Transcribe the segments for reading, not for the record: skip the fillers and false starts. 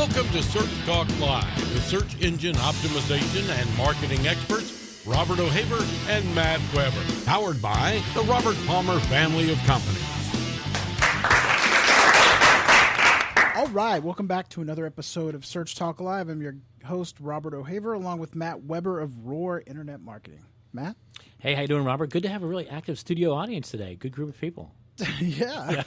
Welcome to Search Talk Live with search engine optimization and marketing experts Robert O'Haver and Matt Weber. Powered by the Robert Palmer family of companies. All right, welcome back to another episode of Search Talk Live. I'm your host, Robert O'Haver, along with Matt Weber of Roar Internet Marketing. Matt? Hey, how you doing, Robert? Good to have a really active studio audience today. Good group of people. Yeah.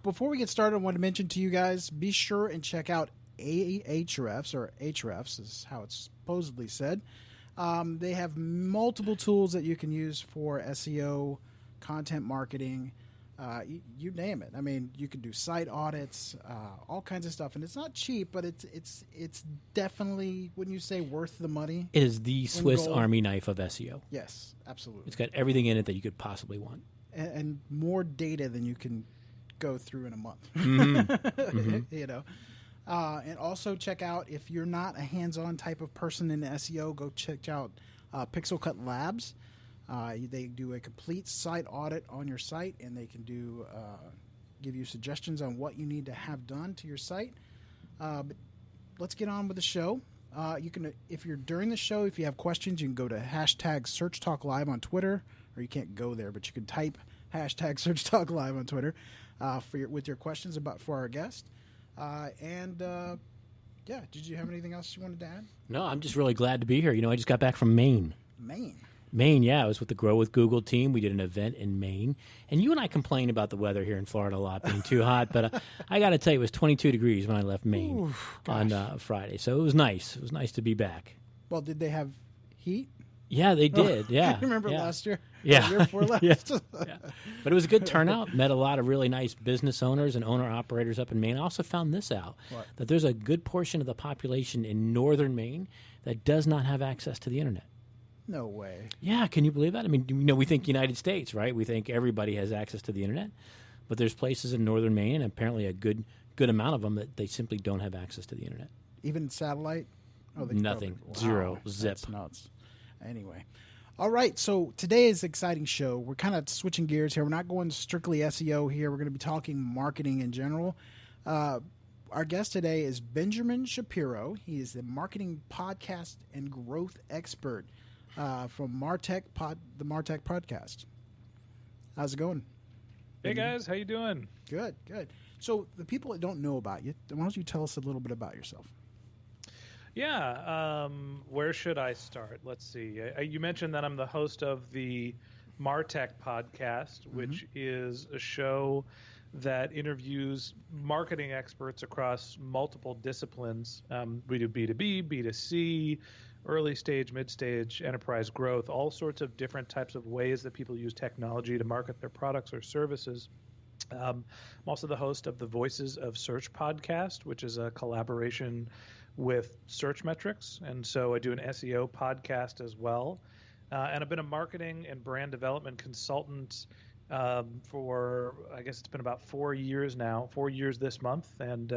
Before we get started, I want to mention to you guys, be sure and check out Ahrefs, or Ahrefs is how it's supposedly said. They have multiple tools that you can use for SEO, content marketing, you name it. I mean, you can do site audits, all kinds of stuff, and it's not cheap, but it's definitely, wouldn't you say, worth the money? It is the Swiss Army knife of SEO. Yes, absolutely. It's got everything in it that you could possibly want, and more data than you can go through in a month. Mm-hmm. You know, and also check out, if you're not a hands-on type of person in SEO, go check out Pixel Cut Labs. They do a complete site audit on your site, and they can do give you suggestions on what you need to have done to your site. But let's get on with the show. You can, if you're during the show, if you have questions, you can go to hashtag Search Talk Live on Twitter, or you can't go there, but you can type hashtag Search Talk Live on Twitter with your questions for our guest. Yeah, did you have anything else you wanted to add? No, I'm just really glad to be here. You know, I just got back from Maine. Maine, yeah. I was with the Grow with Google team. We did an event in Maine. And you and I complained about the weather here in Florida a lot, being too hot. But I got to tell you, it was 22 degrees when I left Maine on Friday. So it was nice. It was nice to be back. Well, did they have heat? Yeah, they did. Yeah. Remember last year? Yeah. The year before last? Yeah. But it was a good turnout. Met a lot of really nice business owners and owner-operators up in Maine. I also found this out, that there's a good portion of the population in northern Maine that does not have access to the internet. No way. Yeah, can you believe that? I mean, you know, we think United States, right? We think everybody has access to the internet. But there's places in northern Maine, and apparently a good amount of them, that they simply don't have access to the internet. Even satellite? Oh, nothing. Zero. Zip. That's nuts. Anyway. All right, so today is an exciting show. We're kind of switching gears here. We're not going strictly SEO here. We're going to be talking marketing in general. Our guest today is Benjamin Shapiro. He is the marketing podcast and growth expert from the Martech podcast. How's it going? Hey guys, how you doing? Good. So the people that don't know about you, why don't you tell us a little bit about yourself? Yeah, where should I start? Let's see. You mentioned that I'm the host of the Martech podcast, which is a show that interviews marketing experts across multiple disciplines. We do B2B, B2C, early stage, mid stage, enterprise growth, all sorts of different types of ways that people use technology to market their products or services. I'm also the host of the Voices of Search podcast, which is a collaboration with Search Metrics. And so I do an SEO podcast as well. And I've been a marketing and brand development consultant for, I guess it's been about 4 years now, 4 years this month. And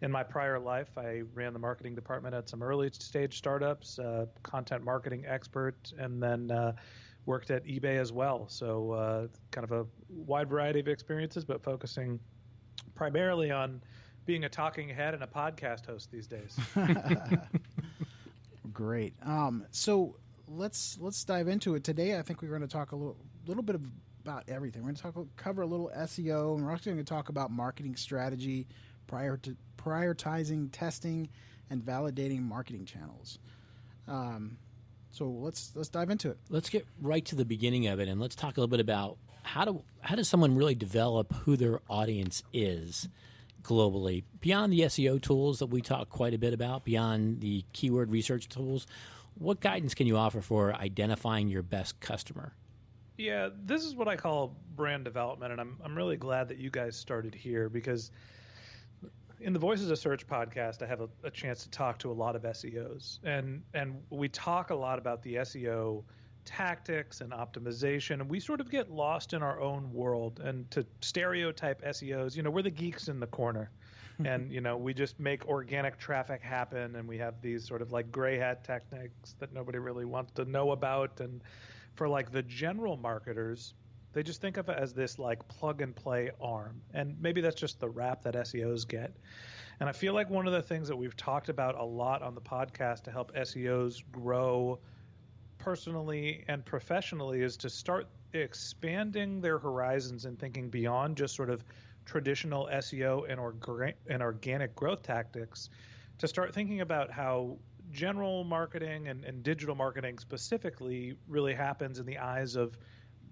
in my prior life, I ran the marketing department at some early stage startups, content marketing expert, and then worked at eBay as well. So kind of a wide variety of experiences, but focusing primarily on being a talking head and a podcast host these days. Great. So let's dive into it. Today, I think we're going to talk a little bit about everything. We're going to cover a little SEO, and we're also going to talk about marketing strategy, prioritizing, testing, and validating marketing channels. So let's dive into it. Let's get right to the beginning of it, and let's talk a little bit about how does someone really develop who their audience is globally, beyond the SEO tools that we talk quite a bit about, beyond the keyword research tools. What guidance can you offer for identifying your best customer? Yeah, this is what I call brand development, and I'm really glad that you guys started here, because in the Voices of Search podcast, I have a chance to talk to a lot of SEOs, and we talk a lot about the SEO tactics and optimization, and we sort of get lost in our own world. And to stereotype SEOs, you know, we're the geeks in the corner, and you know, we just make organic traffic happen, and we have these sort of like gray hat techniques that nobody really wants to know about. And for like the general marketers, They just think of it as this like plug and play arm. And maybe that's just the rap that SEOs get. And I feel like one of the things that we've talked about a lot on the podcast to help SEOs grow personally and professionally is to start expanding their horizons and thinking beyond just sort of traditional SEO and organic growth tactics, to start thinking about how general marketing and digital marketing specifically really happens in the eyes of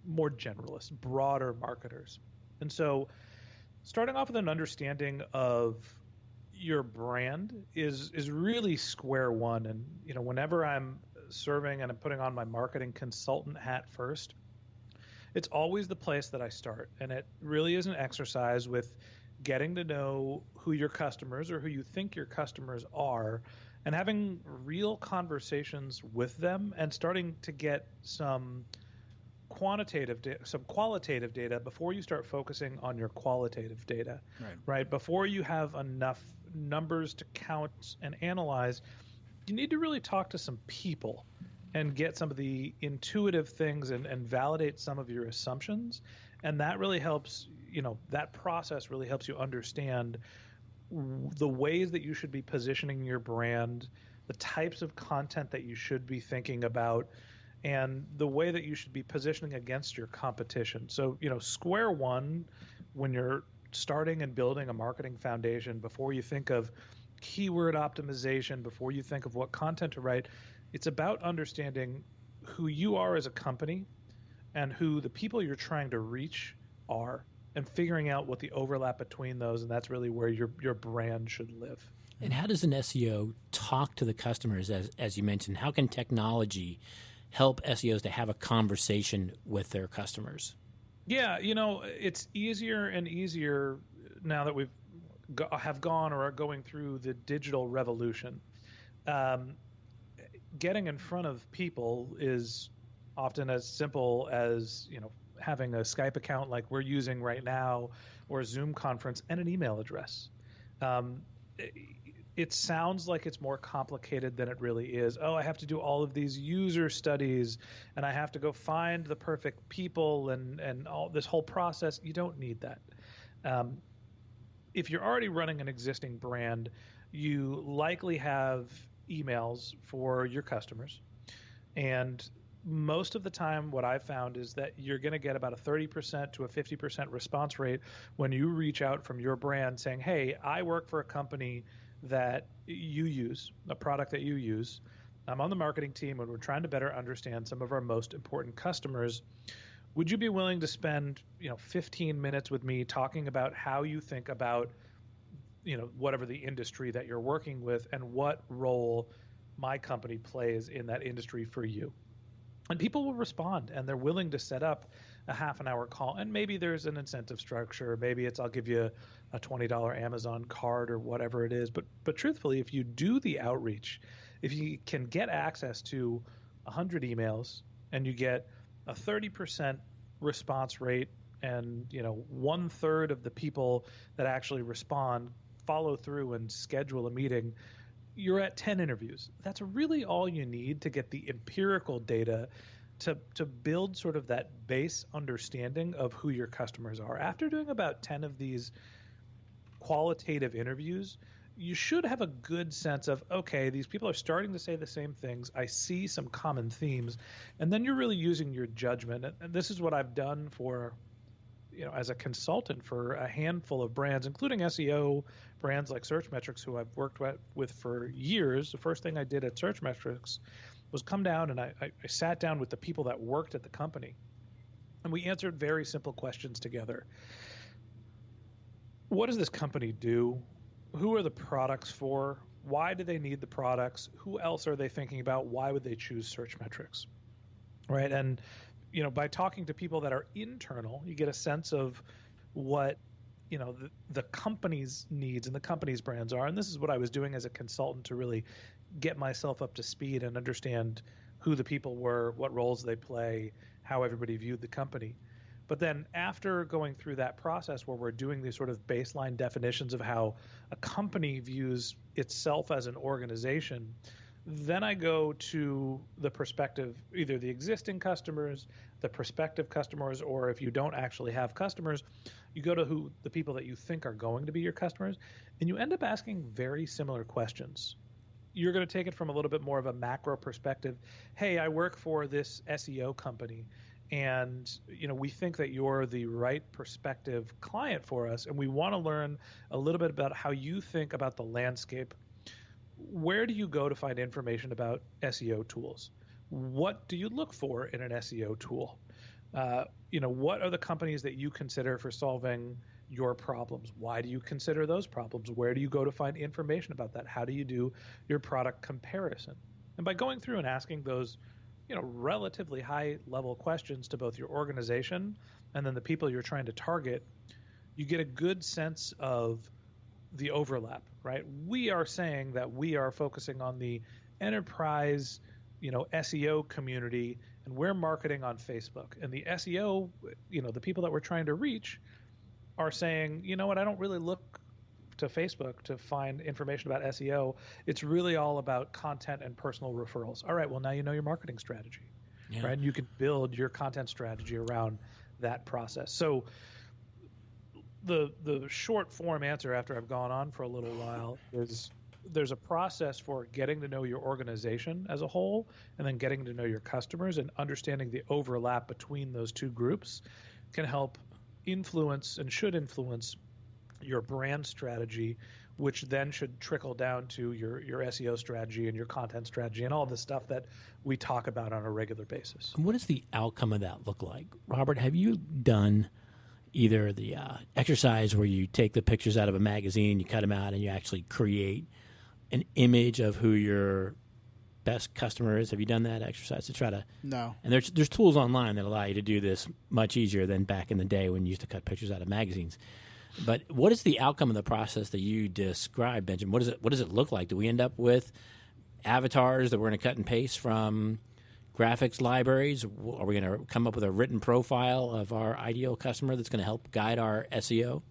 more generalists, broader marketers. And so starting off with an understanding of your brand is really square one. And, whenever I'm serving and I'm putting on my marketing consultant hat first, it's always the place that I start. And it really is an exercise with getting to know who your customers or who you think your customers are and having real conversations with them and starting to get some qualitative data before you start focusing on your qualitative data, right? Before you have enough numbers to count and analyze, you need to really talk to some people and get some of the intuitive things and validate some of your assumptions. And that really helps, that process really helps you understand the ways that you should be positioning your brand, the types of content that you should be thinking about, and the way that you should be positioning against your competition. So, square one, when you're starting and building a marketing foundation, before you think of keyword optimization, before you think of what content to write, it's about understanding who you are as a company and who the people you're trying to reach are, and figuring out what the overlap between those, and that's really where your brand should live. And how does an SEO talk to the customers, as you mentioned? How can technology help SEOs to have a conversation with their customers? Yeah, it's easier and easier now that we've have gone or are going through the digital revolution. Getting in front of people is often as simple as, having a Skype account like we're using right now, or a Zoom conference, and an email address. It sounds like it's more complicated than it really is. Oh, I have to do all of these user studies, and I have to go find the perfect people and all this whole process. You don't need that. If you're already running an existing brand, you likely have emails for your customers. And most of the time, what I've found is that you're going to get about a 30% to a 50% response rate when you reach out from your brand saying, hey, I work for a company that you use, a product that you use. I'm on the marketing team, and we're trying to better understand some of our most important customers. Would you be willing to spend 15 minutes with me talking about how you think about whatever the industry that you're working with and what role my company plays in that industry for you? And people will respond, and they're willing to set up a half an hour call. And maybe there's an incentive structure. Maybe it's I'll give you a $20 Amazon card or whatever it is. But truthfully, if you do the outreach, if you can get access to 100 emails and you get a 30% response rate, and 1/3 of the people that actually respond follow through and schedule a meeting, you're at 10 interviews. That's really all you need to get the empirical data to build sort of that base understanding of who your customers are. After doing about 10 of these qualitative interviews, you should have a good sense of, okay, these people are starting to say the same things. I see some common themes. And then you're really using your judgment. And this is what I've done for, as a consultant for a handful of brands, including SEO brands like Searchmetrics, who I've worked with for years. The first thing I did at Searchmetrics was come down and I sat down with the people that worked at the company, and we answered very simple questions together. What does this company do? Who are the products for? Why do they need the products? Who else are they thinking about? Why would they choose Searchmetrics? Right? And by talking to people that are internal, you get a sense of what the company's needs and the company's brands are. And this is what I was doing as a consultant to really get myself up to speed and understand who the people were, what roles they play, how everybody viewed the company. But then after going through that process where we're doing these sort of baseline definitions of how a company views itself as an organization, then I go to the perspective, either the existing customers, the prospective customers, or if you don't actually have customers, you go to the people that you think are going to be your customers, and you end up asking very similar questions. You're going to take it from a little bit more of a macro perspective. Hey, I work for this SEO company, and we think that you're the right prospective client for us, and we want to learn a little bit about how you think about the landscape. Where do you go to find information about SEO tools? What do you look for in an SEO tool? What are the companies that you consider for solving your problems? Why do you consider those problems? Where do you go to find information about that? How do you do your product comparison? And by going through and asking those, relatively high level questions to both your organization and then the people you're trying to target, you get a good sense of the overlap, right? We are saying that we are focusing on the enterprise, SEO community, and we're marketing on Facebook. And the SEO, the people that we're trying to reach are saying, you know what, I don't really look to Facebook to find information about SEO. It's really all about content and personal referrals. All right, well, now you know your marketing strategy, right? And you can build your content strategy around that process. So the short form answer after I've gone on for a little while is there's a process for getting to know your organization as a whole, and then getting to know your customers, and understanding the overlap between those two groups can help influence and should influence your brand strategy, which then should trickle down to your SEO strategy and your content strategy and all the stuff that we talk about on a regular basis. What does the outcome of that look like? Robert, have you done either the exercise where you take the pictures out of a magazine, you cut them out, and you actually create an image of who your best customer is? Have you done that exercise to try to? No. And there's tools online that allow you to do this much easier than back in the day when you used to cut pictures out of magazines. But what is the outcome of the process that you described, Benjamin? What does it look like? Do we end up with avatars that we're going to cut and paste from graphics libraries? Are we going to come up with a written profile of our ideal customer that's going to help guide our SEO?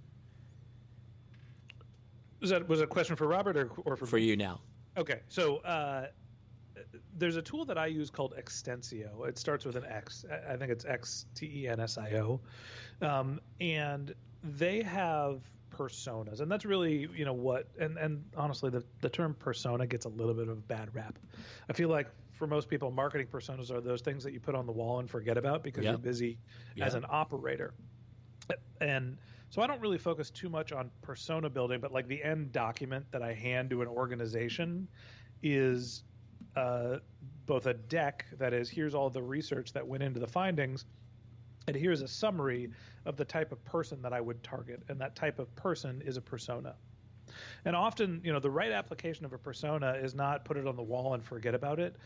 Was it a question for Robert or for you now? Okay, so there's a tool that I use called Extensio. It starts with an X. I think it's XTENSIO, and they have personas, and that's really what. And honestly, the term persona gets a little bit of a bad rap. I feel like for most people, marketing personas are those things that you put on the wall and forget about because you're busy as an operator. And so I don't really focus too much on persona building, but like the end document that I hand to an organization is both a deck that is, here's all the research that went into the findings, and here's a summary of the type of person that I would target. And that type of person is a persona. And often, the right application of a persona is not put it on the wall and forget about it.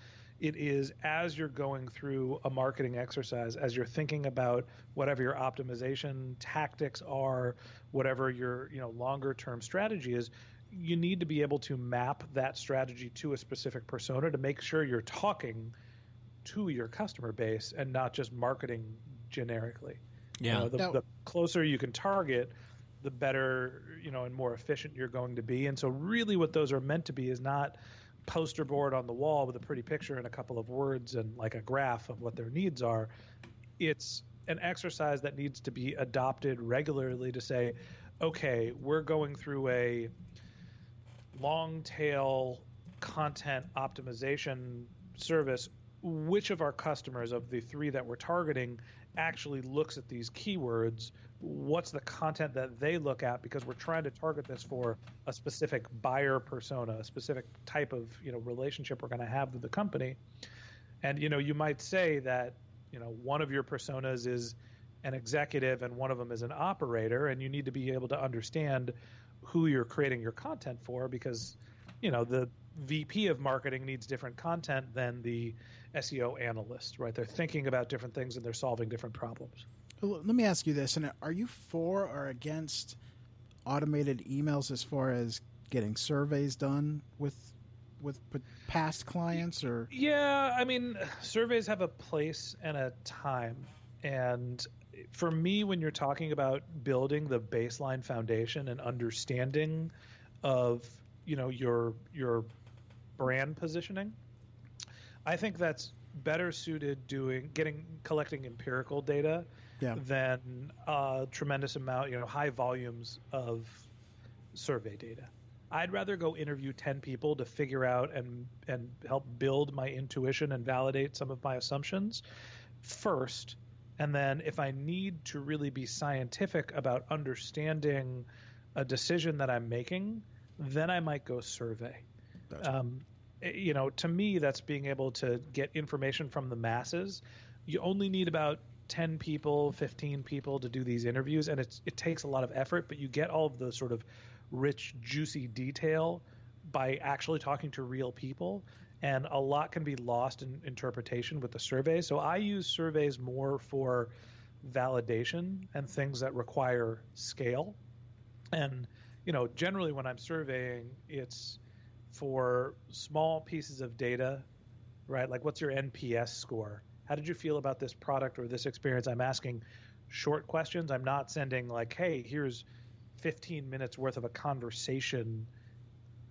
It is as you're going through a marketing exercise, as you're thinking about whatever your optimization tactics are, whatever your longer term strategy is, you need to be able to map that strategy to a specific persona to make sure you're talking to your customer base and not just marketing generically. Yeah. The closer you can target, the better, and more efficient you're going to be. And so really what those are meant to be is not poster board on the wall with a pretty picture and a couple of words and like a graph of what their needs are. It's an exercise that needs to be adopted regularly to say, okay, we're going through a long tail content optimization service. Which of our customers of the three that we're targeting actually looks at these keywords? What's the content that they look at? Because we're trying to target this for a specific buyer persona, a specific type of relationship we're going to have with the company. And you might say that one of your personas is an executive and one of them is an operator, and you need to be able to understand who you're creating your content for, because the VP of marketing needs different content than the SEO analyst, right? They're thinking about different things and they're solving different problems. Let me ask you this, and are you for or against automated emails as far as getting surveys done with past clients? Or yeah, I mean, surveys have a place and a time, and for me, when you're talking about building the baseline foundation and understanding of your brand positioning, I think that's better suited collecting empirical data than a tremendous amount, high volumes of survey data. I'd rather go interview 10 people to figure out and help build my intuition and validate some of my assumptions first. And then if I need to really be scientific about understanding a decision that I'm making, then I might go survey. Gotcha. To me, that's being able to get information from the masses. You only need about 10 people, 15 people to do these interviews, and it takes a lot of effort, but you get all of the sort of rich, juicy detail by actually talking to real people, and a lot can be lost in interpretation with the survey. So I use surveys more for validation and things that require scale. And, generally when I'm surveying, it's for small pieces of data, right? Like, what's your NPS score? How did you feel about this product or this experience? I'm asking short questions. I'm not sending like, hey, here's 15 minutes worth of a conversation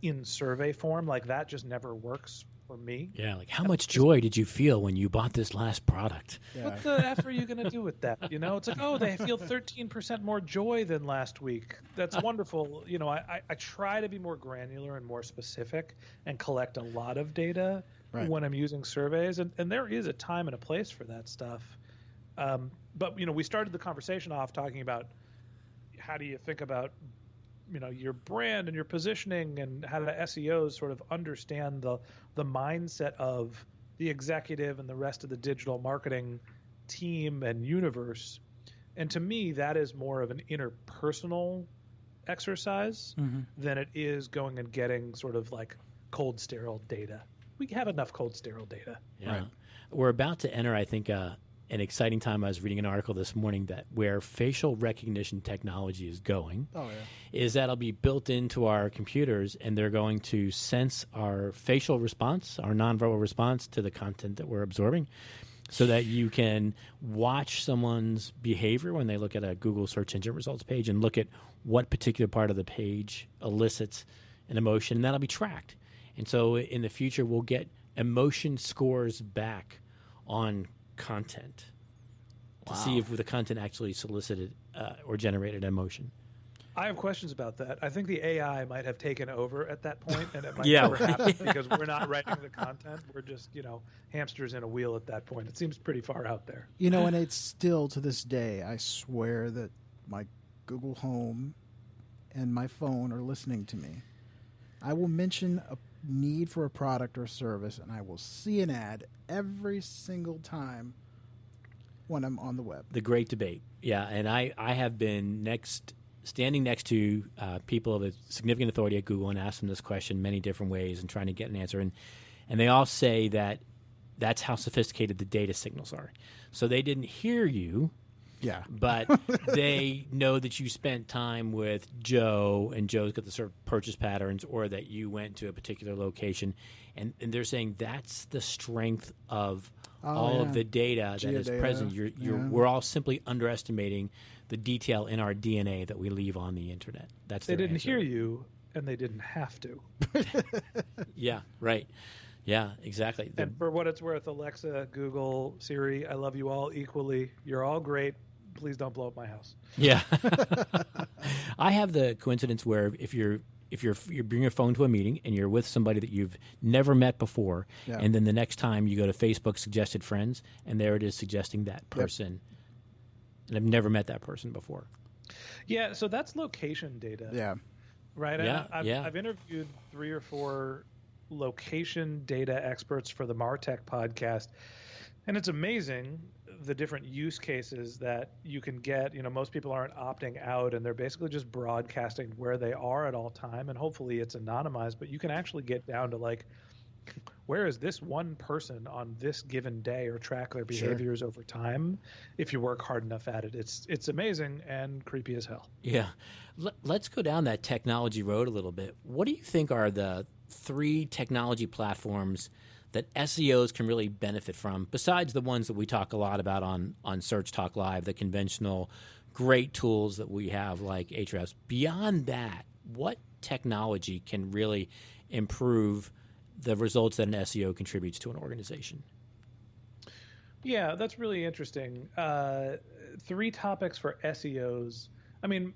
in survey form. Like, that just never works for me. Yeah, like how much joy did you feel when you bought this last product? Yeah. What the F are you going to do with that? It's like, oh, they feel 13% more joy than last week. That's wonderful. I try to be more granular and more specific and collect a lot of data when I'm using surveys. And there is a time and a place for that stuff. But, we started the conversation off talking about how do you think about your brand and your positioning, and how do SEOs sort of understand the mindset of the executive and the rest of the digital marketing team and universe. And to me, that is more of an interpersonal exercise than it is going and getting sort of like cold, sterile data. We have enough cold, sterile data. Yeah. Right. We're about to enter, I think, an exciting time. I was reading an article this morning that where facial recognition technology is going is that it'll be built into our computers, and they're going to sense our facial response, our nonverbal response to the content that we're absorbing, so that you can watch someone's behavior when they look at a Google search engine results page and look at what particular part of the page elicits an emotion, and that'll be tracked. And so in the future, we'll get emotion scores back on content to see if the content actually solicited or generated emotion. I have questions about that. I think the AI might have taken over at that point, and it might never happen because we're not writing the content. We're just, hamsters in a wheel at that point. It seems pretty far out there. And it's still to this day, I swear that my Google Home and my phone are listening to me. I will mention a need for a product or service, and I will see an ad every single time when I'm on the web. The great debate. Yeah, and I have been standing next to people of a significant authority at Google and asked them this question many different ways and trying to get an answer. And they all say that that's how sophisticated the data signals are. So they didn't hear you. Yeah. But they know that you spent time with Joe, and Joe's got the sort of purchase patterns, or that you went to a particular location. And they're saying that's the strength of all of the data that is present. We're all simply underestimating the detail in our DNA that we leave on the internet. They didn't hear you, and they didn't have to. Yeah, right. Yeah, exactly. And for what it's worth, Alexa, Google, Siri, I love you all equally. You're all great. Please don't blow up my house. Yeah. I have the coincidence where if you bring your phone to a meeting and you're with somebody that you've never met before, and then the next time you go to Facebook suggested friends, and there it is suggesting that person, and I've never met that person before. Yeah, so that's location data. Yeah. Right? Yeah, I've interviewed 3 or 4 location data experts for the MarTech podcast, and it's amazing the different use cases that you can get. Most people aren't opting out, and they're basically just broadcasting where they are at all time, and hopefully it's anonymized, but you can actually get down to like, where is this one person on this given day, or track their behaviors over time if you work hard enough at it. It's amazing and creepy as hell. Yeah. Let's go down that technology road a little bit. What do you think are the 3 technology platforms that SEOs can really benefit from, besides the ones that we talk a lot about on Search Talk Live, the conventional great tools that we have like Ahrefs? Beyond that, what technology can really improve the results that an SEO contributes to an organization? Yeah, that's really interesting. 3 topics for SEOs. I mean,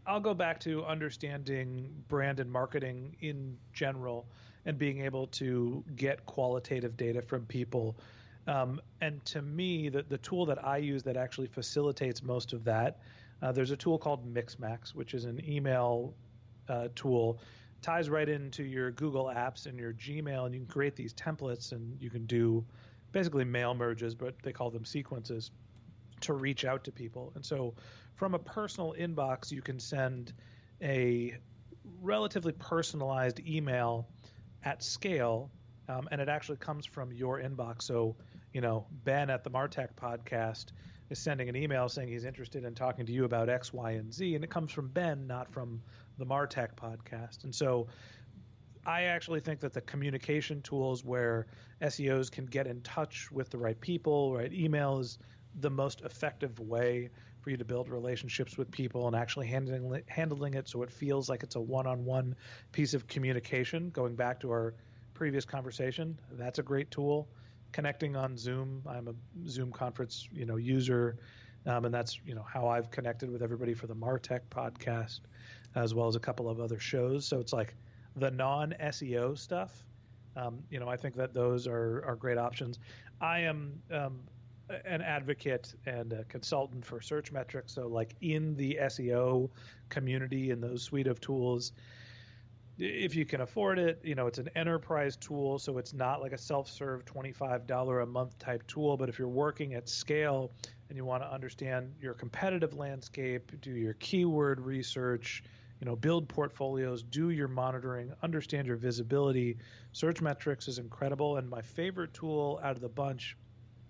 I'll go back to understanding brand and marketing in general and being able to get qualitative data from people. And to me, the tool that I use that actually facilitates most of that, there's a tool called Mixmax, which is an email tool. Ties right into your Google Apps and your Gmail, and you can create these templates, and you can do basically mail merges, but they call them sequences, to reach out to people. And so from a personal inbox, you can send a relatively personalized email at scale, and it actually comes from your inbox. So, Ben at the Martech podcast is sending an email saying he's interested in talking to you about X, Y, and Z, and it comes from Ben, not from the Martech podcast. And so I actually think that the communication tools where SEOs can get in touch with the right people, right? Email is the most effective way for you to build relationships with people and actually handling it so it feels like it's a one-on-one piece of communication. Going back to our previous conversation, that's a great tool. Connecting on Zoom, I'm a Zoom conference, user, and that's how I've connected with everybody for the Martech podcast, as well as a couple of other shows. So it's like the non-SEO stuff. I think that those are great options. I am an advocate and a consultant for search metrics. So like in the SEO community and those suite of tools, if you can afford it, it's an enterprise tool. So it's not like a self-serve $25 a month type tool. But if you're working at scale and you want to understand your competitive landscape, do your keyword research, build portfolios, do your monitoring, understand your visibility, search metrics is incredible. And my favorite tool out of the bunch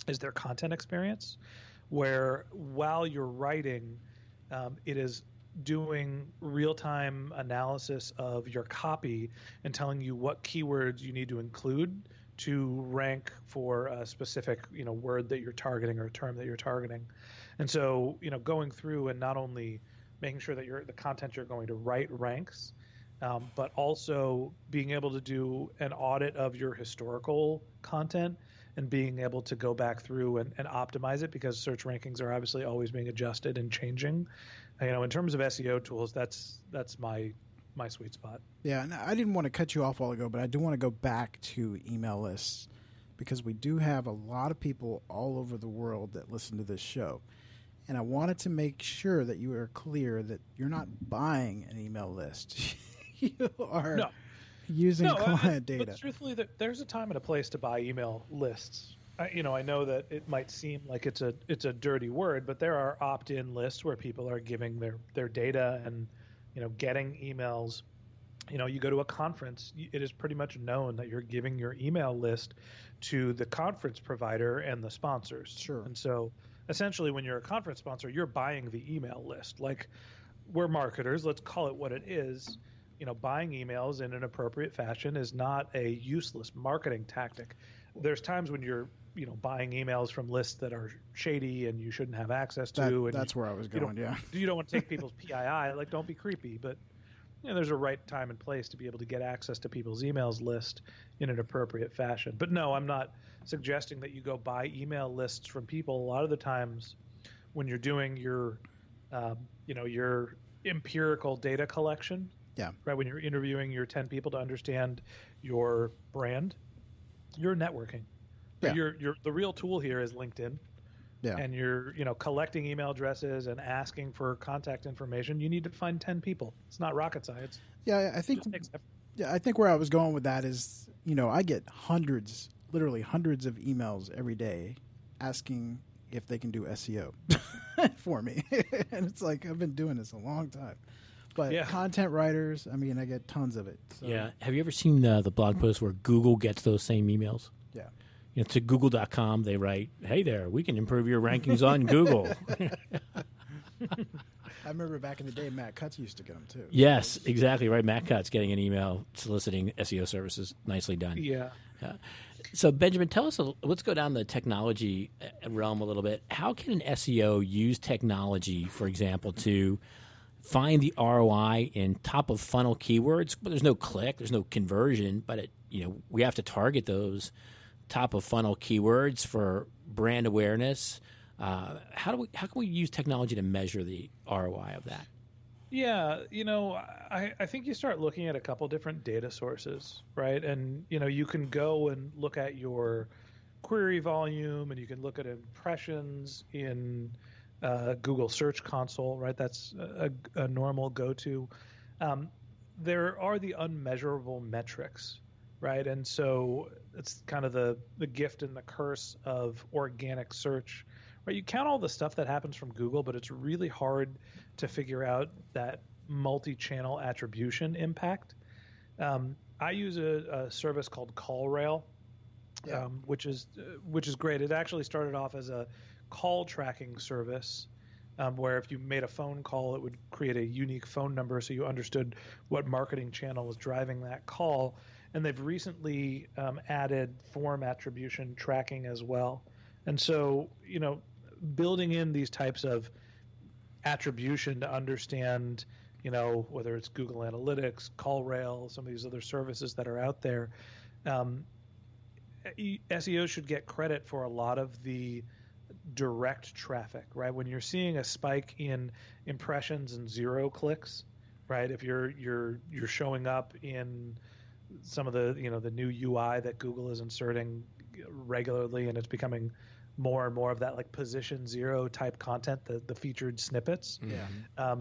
is their content experience, where while you're writing, it is doing real-time analysis of your copy and telling you what keywords you need to include to rank for a specific word that you're targeting or a term that you're targeting. And so going through and not only making sure that the content you're going to write ranks, but also being able to do an audit of your historical content and being able to go back through and optimize it, because search rankings are obviously always being adjusted and changing. In terms of SEO tools, that's my sweet spot. Yeah, and I didn't want to cut you off a while ago, but I do want to go back to email lists, because we do have a lot of people all over the world that listen to this show. And I wanted to make sure that you are clear that you're not buying an email list. You are using client data. But truthfully, there's a time and a place to buy email lists. I know that it might seem like it's a dirty word, but there are opt-in lists where people are giving their data and getting emails. You go to a conference, it is pretty much known that you're giving your email list to the conference provider and the sponsors. Sure. And so essentially, when you're a conference sponsor, you're buying the email list. Like, we're marketers, let's call it what it is. Buying emails in an appropriate fashion is not a useless marketing tactic. There's times when you're buying emails from lists that are shady and you shouldn't have access to. That's where I was going, yeah. You don't want to take people's PII. Like, don't be creepy. But there's a right time and place to be able to get access to people's emails list in an appropriate fashion. But no, I'm not suggesting that you go buy email lists from people. A lot of the times when you're doing your empirical data collection, right, when you're interviewing your 10 people to understand your brand, you're networking. Yeah. The real tool here is LinkedIn. Yeah. And you're collecting email addresses and asking for contact information. You need to find 10 people. It's not rocket science. Yeah, I think where I was going with that is, I get literally hundreds of emails every day asking if they can do SEO for me. And it's like, I've been doing this a long time. But content writers, I get tons of it. So. Yeah. Have you ever seen the blog post where Google gets those same emails? Yeah. To Google.com, they write, "Hey there, we can improve your rankings on Google." I remember back in the day, Matt Cutts used to get them too. Yes, exactly right. Matt Cutts getting an email soliciting SEO services. Nicely done. Yeah. So, Benjamin, tell us, let's go down the technology realm a little bit. How can an SEO use technology, for example, to find the ROI in top of funnel keywords? But there's no click, there's no conversion, but we have to target those top of funnel keywords for brand awareness. How can we use technology to measure the ROI of that? Yeah, I think you start looking at a couple different data sources, right? And, you can go and look at your query volume, and you can look at impressions in Google Search Console, right? That's a normal go-to. There are the unmeasurable metrics, right? And so it's kind of the gift and the curse of organic search, right? You count all the stuff that happens from Google, but it's really hard to figure out that multi-channel attribution impact. I use a service called CallRail, which is great. It actually started off as a call tracking service, where if you made a phone call, it would create a unique phone number so you understood what marketing channel was driving that call. And they've recently added form attribution tracking as well. And so, building in these types of attribution to understand, whether it's Google Analytics, CallRail, some of these other services that are out there, SEO should get credit for a lot of the direct traffic, right? When you're seeing a spike in impressions and 0 clicks, right? If you're showing up in some of the the new UI that Google is inserting regularly, and it's becoming more and more of that like position 0 type content, the featured snippets. Yeah.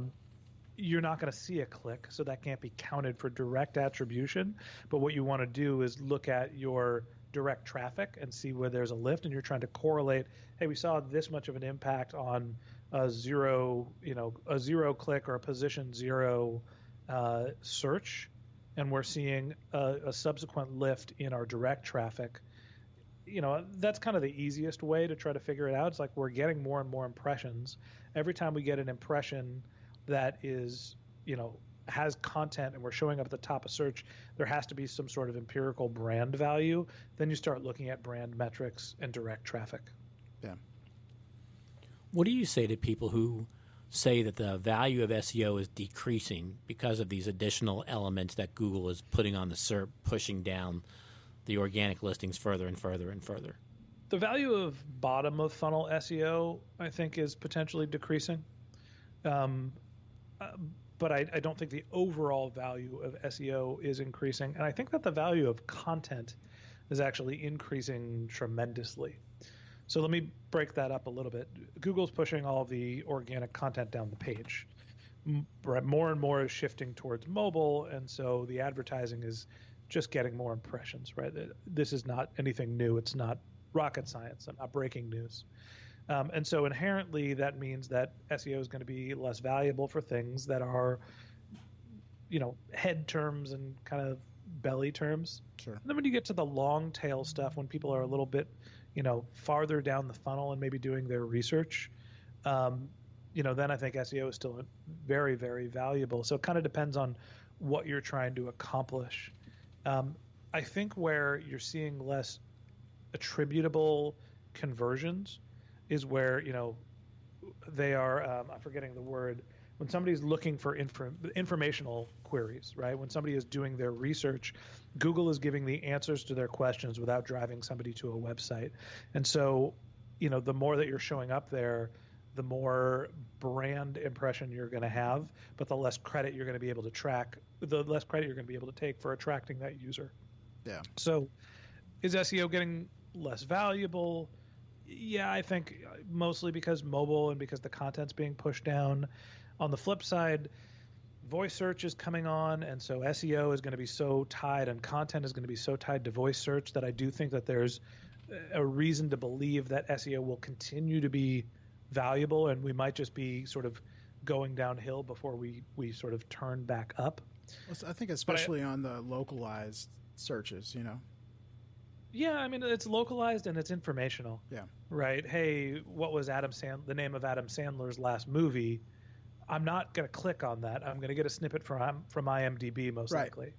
You're not going to see a click, so that can't be counted for direct attribution. But what you want to do is look at your direct traffic and see where there's a lift, and you're trying to correlate, hey, we saw this much of an impact on a 0 click or a position 0 search, and we're seeing a subsequent lift in our direct traffic. That's kind of the easiest way to try to figure it out. It's like we're getting more and more impressions. Every time we get an impression that is, has content and we're showing up at the top of search, there has to be some sort of empirical brand value. Then you start looking at brand metrics and direct traffic. Yeah. What do you say to people who say that the value of SEO is decreasing because of these additional elements that Google is putting on the SERP, pushing down the organic listings further and further and further? The value of bottom of funnel SEO, I think, is potentially decreasing. But I don't think the overall value of SEO is increasing. And I think that the value of content is actually increasing tremendously. So let me break that up a little bit. Google's pushing all the organic content down the page. More and more is shifting towards mobile, and so the advertising is just getting more impressions, right? This is not anything new. It's not rocket science. I'm not breaking news. And so inherently that means that SEO is going to be less valuable for things that are, head terms and kind of belly terms. Sure. And then when you get to the long tail stuff, when people are a little bit, farther down the funnel and maybe doing their research, then I think SEO is still very, very valuable. So it kind of depends on what you're trying to accomplish. I think where you're seeing less attributable conversions is where, they are, I'm forgetting the word, when somebody's looking for informational queries, right? When somebody is doing their research, Google is giving the answers to their questions without driving somebody to a website. And so, the more that you're showing up there, the more brand impression you're going to have, but the less credit you're going to be able to take for attracting that user. Yeah. So is SEO getting less valuable? Yeah, I think mostly because mobile and because the content's being pushed down. On the flip side, voice search is coming on, and so SEO is going to be so tied and content is going to be so tied to voice search that I do think that there's a reason to believe that SEO will continue to be valuable, and we might just be sort of going downhill before we sort of turn back up. I think especially on the localized searches, Yeah, I mean, it's localized and it's informational. Yeah. Right? Hey, what was the name of Adam Sandler's last movie? I'm not going to click on that. I'm going to get a snippet from IMDb most likely.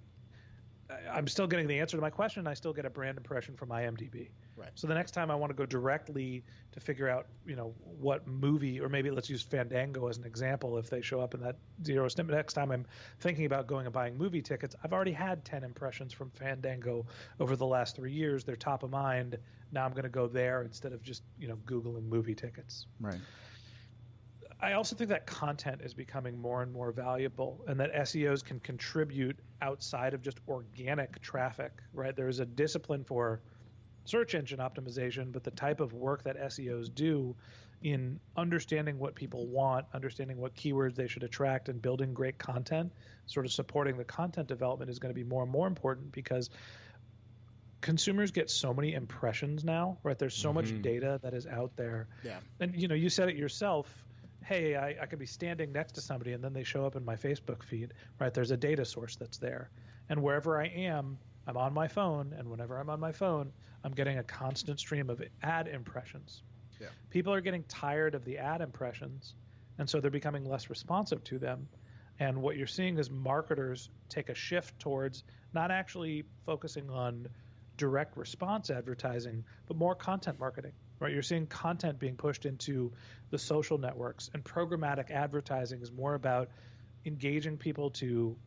I'm still getting the answer to my question. I still get a brand impression from IMDb. Right. So the next time I want to go directly to figure out, what movie, or maybe let's use Fandango as an example, if they show up in that zero snippet. Next time I'm thinking about going and buying movie tickets, I've already had 10 impressions from Fandango over the last 3 years. They're top of mind. Now I'm going to go there instead of just, Googling movie tickets. Right. I also think that content is becoming more and more valuable, and that SEOs can contribute outside of just organic traffic, right? There is a discipline for search engine optimization, but the type of work that SEOs do in understanding what people want, understanding what keywords they should attract, and building great content, sort of supporting the content development, is going to be more and more important, because consumers get so many impressions now, right? There's so much data that is out there. Yeah. And, you said it yourself. Hey, I could be standing next to somebody and then they show up in my Facebook feed, right? There's a data source that's there. And wherever I am, I'm on my phone. And whenever I'm on my phone, I'm getting a constant stream of ad impressions. Yeah. People are getting tired of the ad impressions, and so they're becoming less responsive to them. And what you're seeing is marketers take a shift towards not actually focusing on direct response advertising, but more content marketing. Right, you're seeing content being pushed into the social networks, and programmatic advertising is more about engaging people to,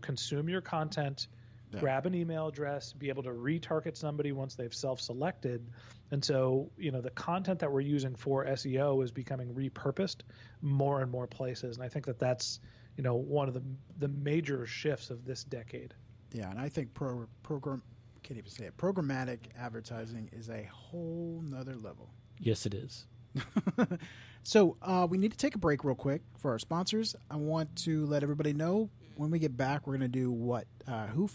consume your content, grab an email address, be able to retarget somebody once they've self-selected. And so, the content that we're using for SEO is becoming repurposed more and more places. And I think that that's, one of the major shifts of this decade. Yeah, and I think can't even say it. Programmatic advertising is a whole nother level. Yes, it is. So we need to take a break real quick for our sponsors. I want to let everybody know when we get back, we're going to do what? Who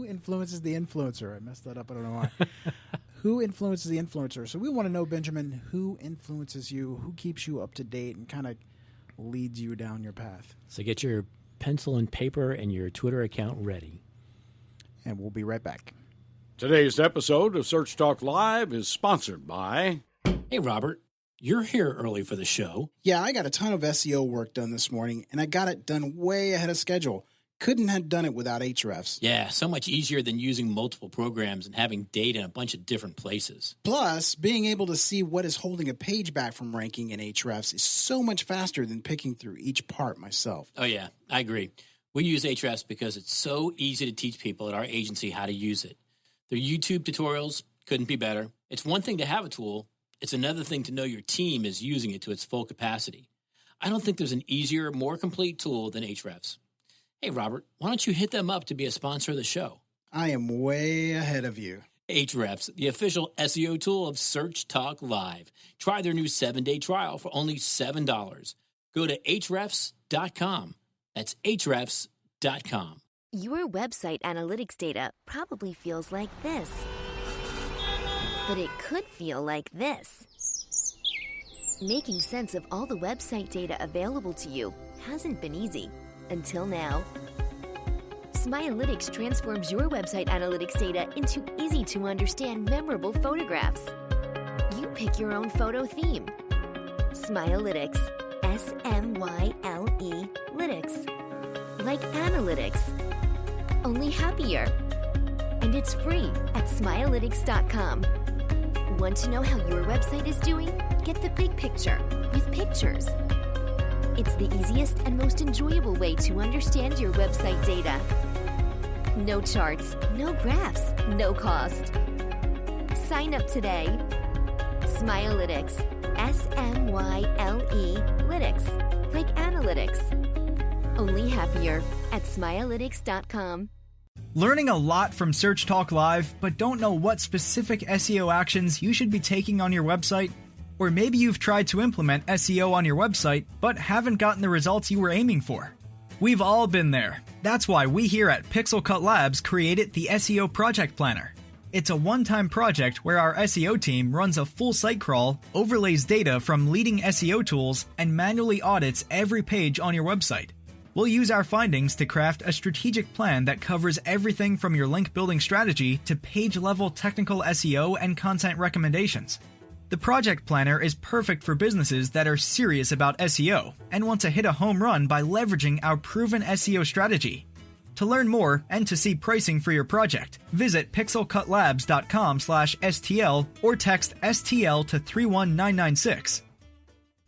influences the influencer? I messed that up. I don't know why. Who influences the influencer? So we want to know, Benjamin, who influences you, who keeps you up to date and kind of leads you down your path. So get your pencil and paper and your Twitter account ready. And we'll be right back. Today's episode of Search Talk Live is sponsored by... Hey, Robert, you're here early for the show. Yeah, I got a ton of SEO work done this morning, and I got it done way ahead of schedule. Couldn't have done it without Ahrefs. Yeah, so much easier than using multiple programs and having data in a bunch of different places. Plus, being able to see what is holding a page back from ranking in Ahrefs is so much faster than picking through each part myself. Oh, yeah, I agree. We use Ahrefs because it's so easy to teach people at our agency how to use it. Their YouTube tutorials couldn't be better. It's one thing to have a tool. It's another thing to know your team is using it to its full capacity. I don't think there's an easier, more complete tool than Ahrefs. Hey, Robert, why don't you hit them up to be a sponsor of the show? I am way ahead of you. Ahrefs, the official SEO tool of Search Talk Live. Try their new 7-day trial for only $7. Go to Ahrefs.com. That's Ahrefs.com. Your website analytics data probably feels like this. But it could feel like this. Making sense of all the website data available to you hasn't been easy until now. Smialytics transforms your website analytics data into easy-to-understand, memorable photographs. You pick your own photo theme. Smialytics. S-M-Y-L-E lytics. Like analytics. Only happier. And it's free at smialytics.com. Want to know how your website is doing? Get the big picture with pictures. It's the easiest and most enjoyable way to understand your website data. No charts, no graphs, no cost. Sign up today. Smialytics. S-M-Y-L-E lytics. Like analytics. Only happier at smialytics.com. Learning a lot from Search Talk Live, but don't know what specific SEO actions you should be taking on your website? Or maybe you've tried to implement SEO on your website, but haven't gotten the results you were aiming for. We've all been there. That's why we here at Pixel Cut Labs created the SEO Project Planner. It's a one-time project where our SEO team runs a full site crawl, overlays data from leading SEO tools, and manually audits every page on your website. We'll use our findings to craft a strategic plan that covers everything from your link building strategy to page-level technical SEO and content recommendations. The Project Planner is perfect for businesses that are serious about SEO and want to hit a home run by leveraging our proven SEO strategy. To learn more and to see pricing for your project, visit pixelcutlabs.com/STL or text STL to 31996.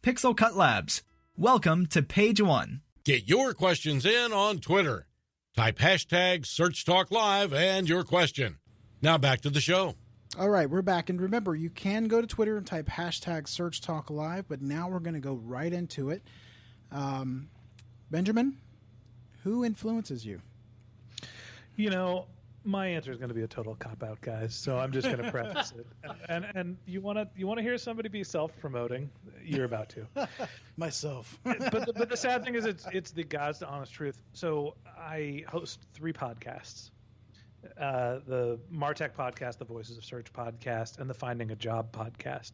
Pixel Cut Labs. Welcome to page 1. Get your questions in on Twitter. Type hashtag SearchTalkLive and your question. Now back to the show. All right, we're back. And remember, you can go to Twitter and type hashtag SearchTalkLive, but now we're going to go right into it. Benjamin, who influences you? You know, my answer is going to be a total cop-out, guys. So I'm just going to preface it. And you want to hear somebody be self-promoting? You're about to. Myself. but the sad thing is, it's the God's honest truth. So I host 3 podcasts: the MarTech podcast, the Voices of Search podcast, and the Finding a Job podcast.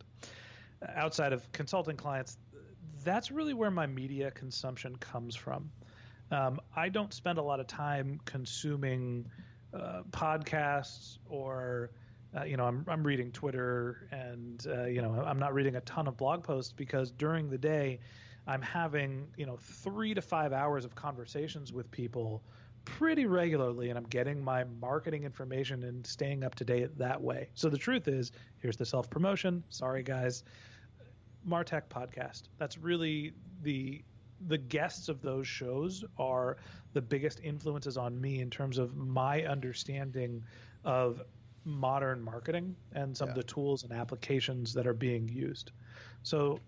Outside of consulting clients, that's really where my media consumption comes from. I don't spend a lot of time consuming podcasts or, I'm reading Twitter and, I'm not reading a ton of blog posts because during the day I'm having, 3 to 5 hours of conversations with people pretty regularly, and I'm getting my marketing information and staying up to date that way. So the truth is, here's the self-promotion. Sorry, guys. MarTech podcast. That's really the guests of those shows are the biggest influences on me in terms of my understanding of modern marketing and some of the tools and applications that are being used. So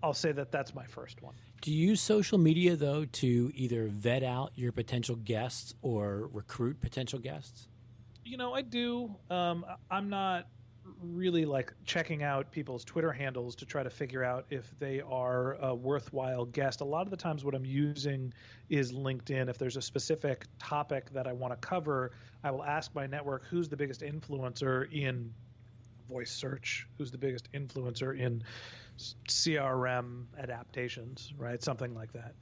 I'll say that that's my first one. Do you use social media, though, to either vet out your potential guests or recruit potential guests? I do. I'm not really like checking out people's Twitter handles to try to figure out if they are a worthwhile guest. A lot of the times what I'm using is LinkedIn. If there's a specific topic that I want to cover, I will ask my network, who's the biggest influencer in voice search? Who's the biggest influencer in CRM adaptations, right? Something like that.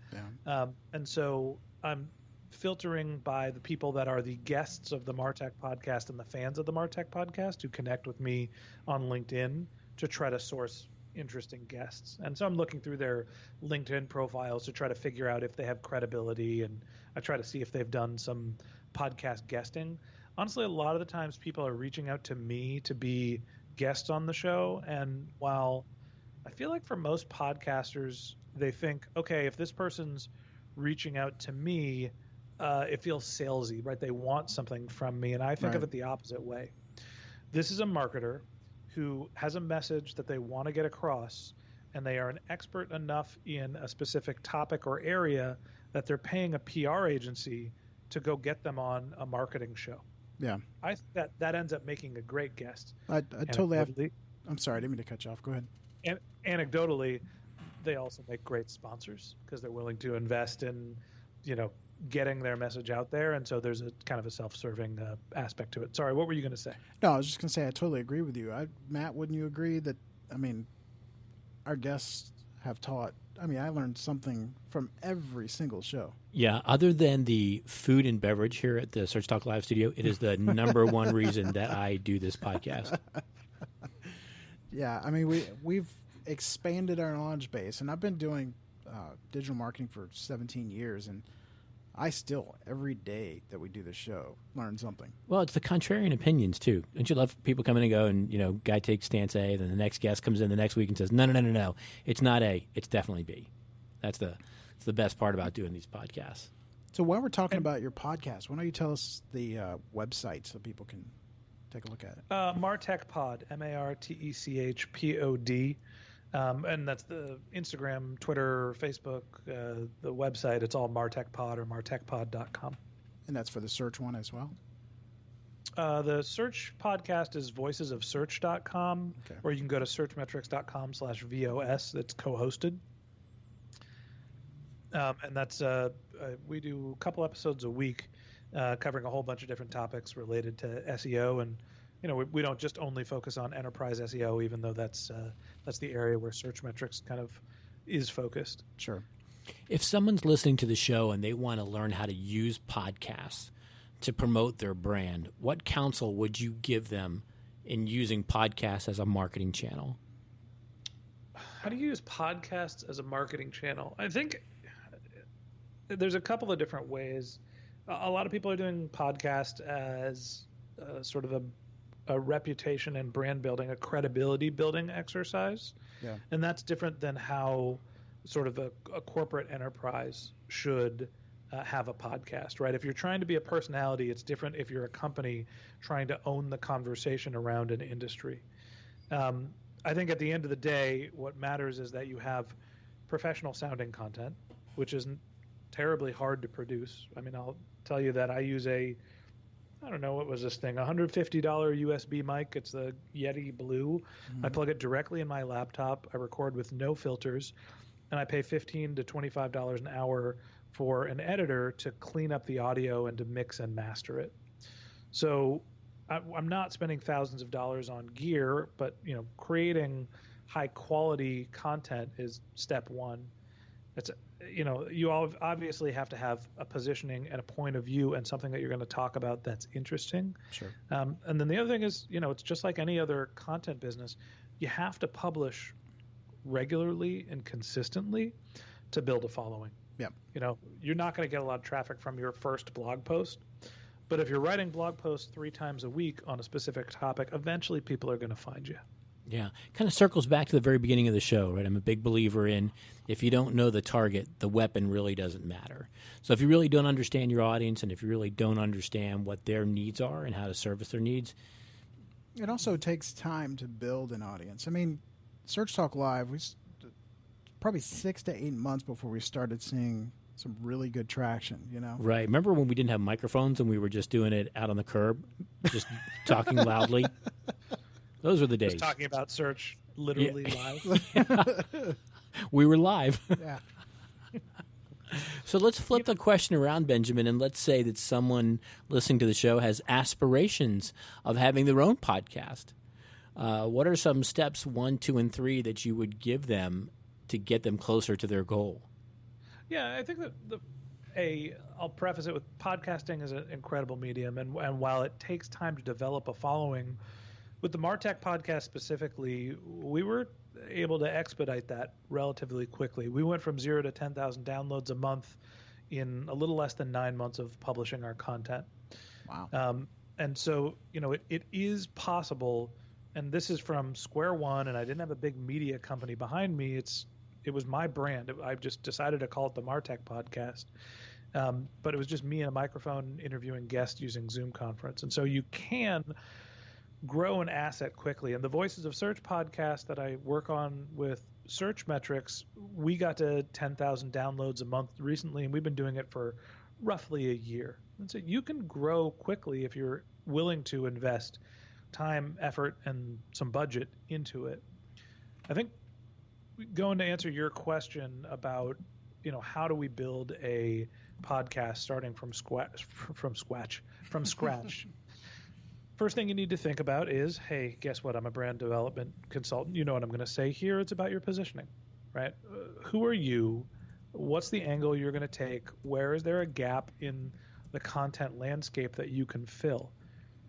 Yeah. And so I'm filtering by the people that are the guests of the MarTech podcast and the fans of the MarTech podcast who connect with me on LinkedIn to try to source interesting guests. And so I'm looking through their LinkedIn profiles to try to figure out if they have credibility, and I try to see if they've done some podcast guesting. Honestly, a lot of the times people are reaching out to me to be guests on the show, and while I feel like for most podcasters, they think, okay, if this person's reaching out to me, it feels salesy, right? They want something from me. And I think of it the opposite way. This is a marketer who has a message that they want to get across, and they are an expert enough in a specific topic or area that they're paying a PR agency to go get them on a marketing show. Yeah. I think that ends up making a great guest. I totally have. I'm sorry, I didn't mean to cut you off. Go ahead. And anecdotally, they also make great sponsors because they're willing to invest in, getting their message out there. And so there's a kind of a self-serving aspect to it. Sorry, what were you going to say? No, I was just going to say I totally agree with you. Matt, wouldn't you agree that, our guests have taught, I learned something from every single show. Yeah, other than the food and beverage here at the Search Talk Live studio, it is the number one reason that I do this podcast. Yeah, we've expanded our knowledge base, and I've been doing digital marketing for 17 years, and I still, every day that we do this show, learn something. Well, it's the contrarian opinions, too. Don't you love people coming and go and, guy takes stance A, then the next guest comes in the next week and says, no. It's not A. It's definitely B. It's the best part about doing these podcasts. So while we're talking about your podcast, why don't you tell us the website so people can take a look at it? MarTech Pod, MarTechPod. And that's the Instagram, Twitter, Facebook, the website. It's all MarTech Pod or martechpod.com. And that's for the search one as well? The search podcast is voicesofsearch.com, or you can go to searchmetrics.com/VOS. That's co-hosted. And that's we do a couple episodes a week covering a whole bunch of different topics related to SEO. And we don't just only focus on enterprise SEO, even though that's the area where Search Metrics kind of is focused. Sure. If someone's listening to the show and they want to learn how to use podcasts to promote their brand, what counsel would you give them in using podcasts as a marketing channel? How do you use podcasts as a marketing channel? I think there's a couple of different ways. A lot of people are doing podcast as sort of a reputation and brand building, a credibility building exercise. Yeah. And that's different than how sort of a corporate enterprise should have a podcast, right? If you're trying to be a personality, it's different if you're a company trying to own the conversation around an industry. I think at the end of the day, what matters is that you have professional sounding content, which isn't terribly hard to produce. I mean, I'll tell you that I use I don't know, what was this thing, $150 USB mic. It's the Yeti Blue. I plug it directly in my laptop. I record with no filters, and I pay $15 to $25 an hour for an editor to clean up the audio and to mix and master it. So I'm not spending thousands of dollars on gear, but creating high quality content is step one. It's you all obviously have to have a positioning and a point of view and something that you're going to talk about that's interesting. Sure. And then the other thing is, it's just like any other content business. You have to publish regularly and consistently to build a following. Yep. You're not going to get a lot of traffic from your first blog post, but if you're writing blog posts 3 times a week on a specific topic, eventually people are going to find you. Yeah, kind of circles back to the very beginning of the show, right? I'm a big believer in if you don't know the target, the weapon really doesn't matter. So if you really don't understand your audience and if you really don't understand what their needs are and how to service their needs. It also takes time to build an audience. I mean, Search Talk Live, probably 6 to 8 months before we started seeing some really good traction, Right. Remember when we didn't have microphones and we were just doing it out on the curb, just talking loudly? Those were the days. Just talking about search literally live. Yeah. We were live. Yeah. So let's flip the question around, Benjamin, and let's say that someone listening to the show has aspirations of having their own podcast. What are some steps 1, 2, and 3 that you would give them to get them closer to their goal? Yeah, I think that I'll preface it with podcasting is an incredible medium, and while it takes time to develop a following, with the MarTech podcast specifically, we were able to expedite that relatively quickly. We went from 0 to 10,000 downloads a month in a little less than 9 months of publishing our content. Wow. And so, it is possible, and this is from square one, and I didn't have a big media company behind me. It was my brand. I just decided to call it the MarTech podcast. But it was just me and a microphone interviewing guests using Zoom conference. And so you can grow an asset quickly. And the Voices of Search podcast that I work on with Search Metrics, we got to 10,000 downloads a month recently, and we've been doing it for roughly a year. And so you can grow quickly if you're willing to invest time, effort, and some budget into it. I think going to answer your question about, how do we build a podcast starting from scratch. First thing you need to think about is, hey, guess what? I'm a brand development consultant. You know what I'm going to say here. It's about your positioning, right? Who are you? What's the angle you're going to take? Where is there a gap in the content landscape that you can fill?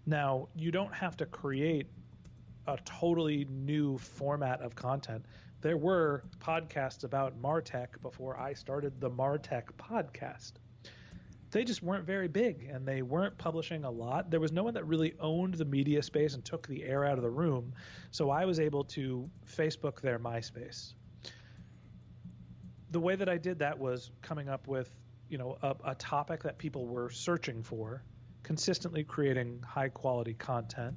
Now, you don't have to create a totally new format of content. There were podcasts about MarTech before I started the MarTech podcast. They just weren't very big, and they weren't publishing a lot. There was no one that really owned the media space and took the air out of the room. So I was able to Facebook their MySpace. The way that I did that was coming up with, a topic that people were searching for, consistently creating high quality content.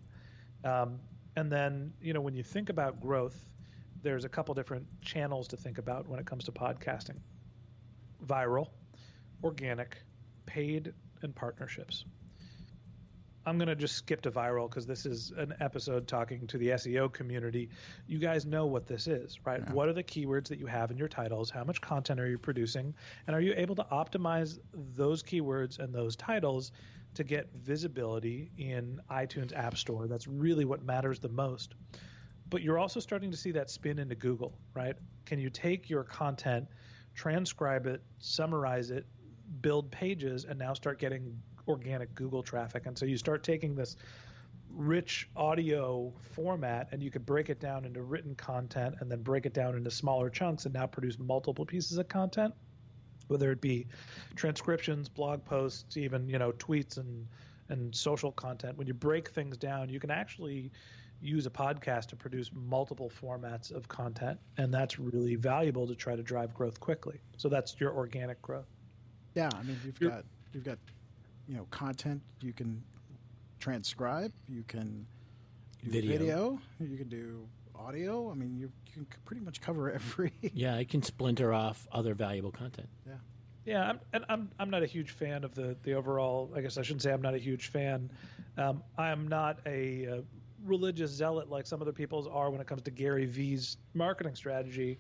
And then, when you think about growth, there's a couple different channels to think about when it comes to podcasting. Viral, organic, paid, and partnerships. I'm going to just skip to viral because this is an episode talking to the SEO community. You guys know what this is, right? Yeah. What are the keywords that you have in your titles? How much content are you producing? And are you able to optimize those keywords and those titles to get visibility in iTunes App Store? That's really what matters the most. But you're also starting to see that spin into Google, right? Can you take your content, transcribe it, summarize it, build pages, and now start getting organic Google traffic? And so you start taking this rich audio format and you could break it down into written content and then break it down into smaller chunks and now produce multiple pieces of content. whether it be transcriptions, blog posts, even, tweets and social content. When you break things down, you can actually use a podcast to produce multiple formats of content, and that's really valuable to try to drive growth quickly. So that's your organic growth. Yeah, I mean, you've got content you can transcribe, you can do video, you can do audio. I mean, you can pretty much cover every. Yeah, it can splinter off other valuable content. Yeah. Yeah, I'm not a huge fan of the overall. I guess I shouldn't say I'm not a huge fan. I am not a religious zealot like some other people's are when it comes to Gary V's marketing strategy.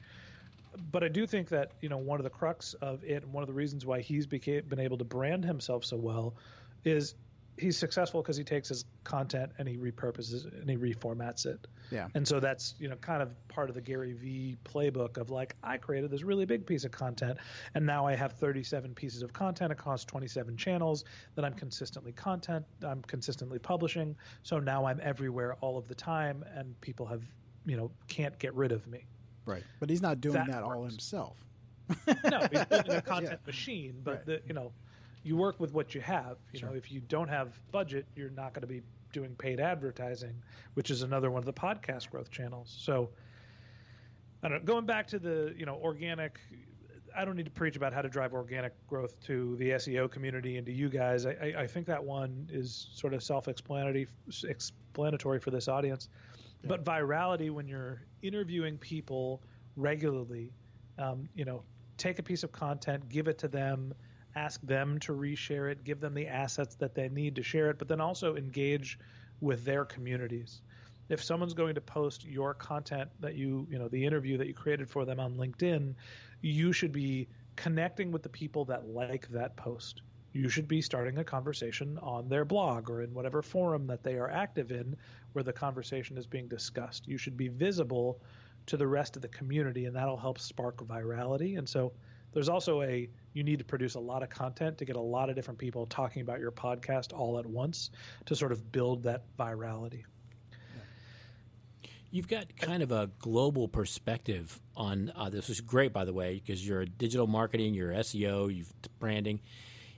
But I do think that one of the crux of it, and one of the reasons why he's been able to brand himself so well, is he's successful because he takes his content and he repurposes it and he reformats it. Yeah. And so that's, kind of part of the Gary V playbook of like, I created this really big piece of content and now I have 37 pieces of content across 27 channels that I'm consistently publishing. So now I'm everywhere all of the time and people have, can't get rid of me. Right. But he's not doing that all himself. No, he's building a content machine, but you work with what you have. Sure. If you don't have budget, you're not going to be doing paid advertising, which is another one of the podcast growth channels. So, I don't know. Going back to the organic, I don't need to preach about how to drive organic growth to the SEO community and to you guys. I think that one is sort of self-explanatory for this audience. Yeah. But virality, when you're interviewing people regularly, take a piece of content, give it to them, ask them to reshare it, give them the assets that they need to share it, but then also engage with their communities. If someone's going to post your content that the interview that you created for them on LinkedIn, you should be connecting with the people that like that post. You should be starting a conversation on their blog or in whatever forum that they are active in where the conversation is being discussed. You should be visible to the rest of the community, and that'll help spark virality. And so there's also you need to produce a lot of content to get a lot of different people talking about your podcast all at once to sort of build that virality. You've got kind of a global perspective on this, which is great, by the way, because you're a digital marketing, you're SEO, you've branding.